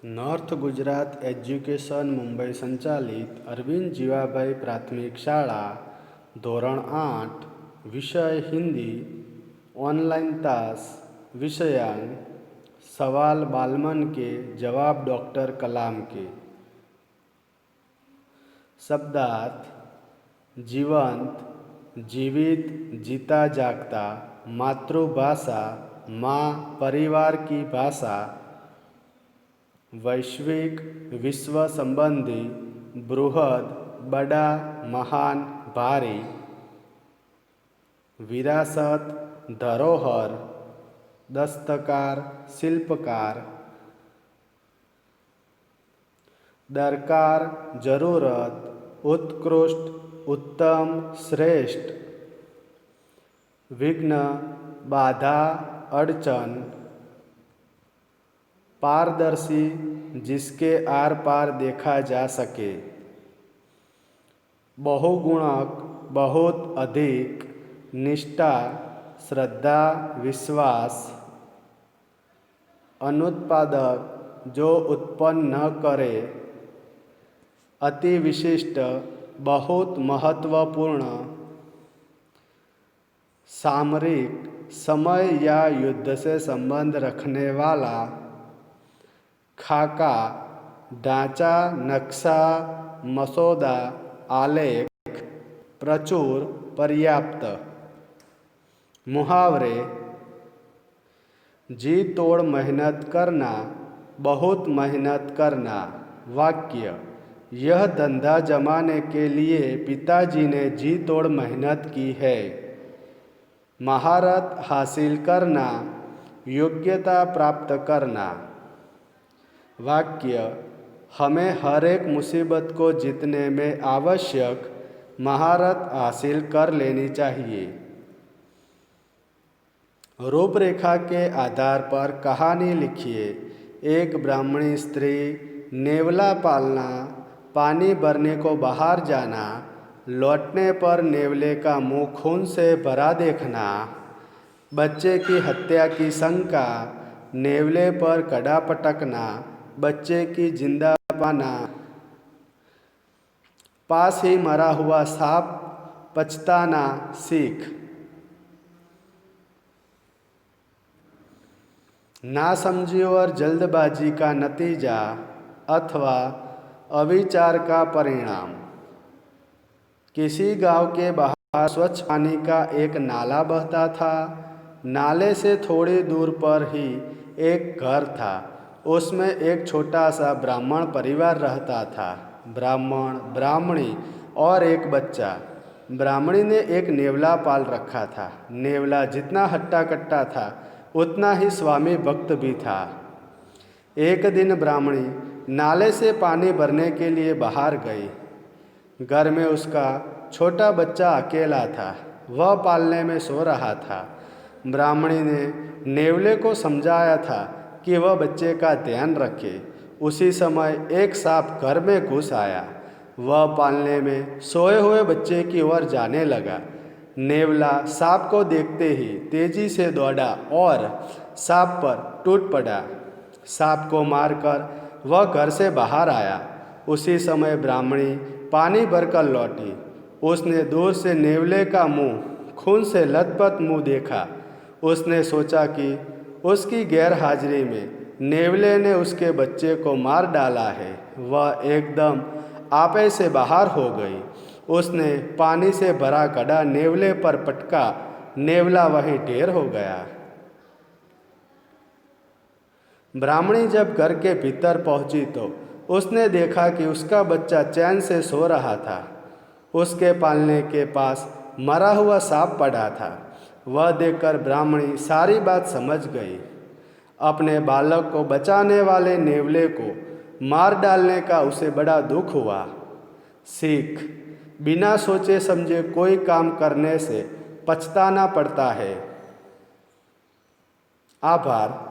North Gujarat education Mumbai संचालित अरविंद जीवाभाई प्राथमिक शाळा धोरण 8 विषय हिंदी ऑनलाइन तास विषयांक सवाल बालमन के जवाब डॉक्टर कलाम के। शब्दार्थ जीवंत जीवित जीता जागता मातृभाषा माँ परिवार की भाषा वैश्विक विश्व संबंधी बृहद बड़ा महान भारी विरासत धरोहर दस्तकार शिल्पकार दरकार जरूरत उत्कृष्ट उत्तम श्रेष्ठ विघ्न बाधा अड़चन पारदर्शी जिसके आर पार देखा जा सके बहुगुणक बहुत अधिक निष्ठा श्रद्धा विश्वास अनुत्पादक जो उत्पन्न न करे अति विशिष्ट बहुत महत्वपूर्ण सामरिक समय या युद्ध से संबंध रखने वाला खाका ढांचा नक्शा मसौदा आलेख प्रचुर पर्याप्त मुहावरे जी तोड़ मेहनत करना बहुत मेहनत करना वाक्य यह धंधा जमाने के लिए पिताजी ने जी तोड़ मेहनत की है। महारत हासिल करना योग्यता प्राप्त करना वाक्य हमें हर एक मुसीबत को जीतने में आवश्यक महारत हासिल कर लेनी चाहिए। रूपरेखा के आधार पर कहानी लिखिए। एक ब्राह्मणी स्त्री नेवला पालना पानी भरने को बाहर जाना लौटने पर नेवले का मुंह खून से भरा देखना बच्चे की हत्या की शंका नेवले पर कड़ा पटकना बच्चे की जिंदा पाना पास ही मरा हुआ सांप पछताना सीख नासमझी और जल्दबाजी का नतीजा अथवा अविचार का परिणाम। किसी गांव के बाहर स्वच्छ पानी का एक नाला बहता था। नाले से थोड़ी दूर पर ही एक घर था। उसमें एक छोटा सा ब्राह्मण परिवार रहता था। ब्राह्मण ब्राह्मणी और एक बच्चा। ब्राह्मणी ने एक नेवला पाल रखा था। नेवला जितना हट्टा कट्टा था उतना ही स्वामी भक्त भी था। एक दिन ब्राह्मणी नाले से पानी भरने के लिए बाहर गई। घर में उसका छोटा बच्चा अकेला था। वह पालने में सो रहा था। ब्राह्मणी ने नेवले को समझाया था कि वह बच्चे का ध्यान रखे। उसी समय एक सांप घर में घुस आया। वह पालने में सोए हुए बच्चे की ओर जाने लगा। नेवला सांप को देखते ही तेजी से दौड़ा और सांप पर टूट पड़ा। सांप को मारकर वह घर से बाहर आया। उसी समय ब्राह्मणी पानी भरकर लौटी। उसने दूर से नेवले का मुंह खून से लथपथ मुंह देखा। उसने सोचा कि उसकी गैर हाजिरी में नेवले ने उसके बच्चे को मार डाला है। वह एकदम आपे से बाहर हो गई। उसने पानी से भरा घड़ा नेवले पर पटका। नेवला वहीं ढेर हो गया। ब्राह्मणी जब घर के भीतर पहुंची तो उसने देखा कि उसका बच्चा चैन से सो रहा था। उसके पालने के पास मरा हुआ सांप पड़ा था। वह देखकर ब्राह्मणी सारी बात समझ गई। अपने बालक को बचाने वाले नेवले को मार डालने का उसे बड़ा दुख हुआ। सीख बिना सोचे समझे कोई काम करने से पछताना पड़ता है। आभार।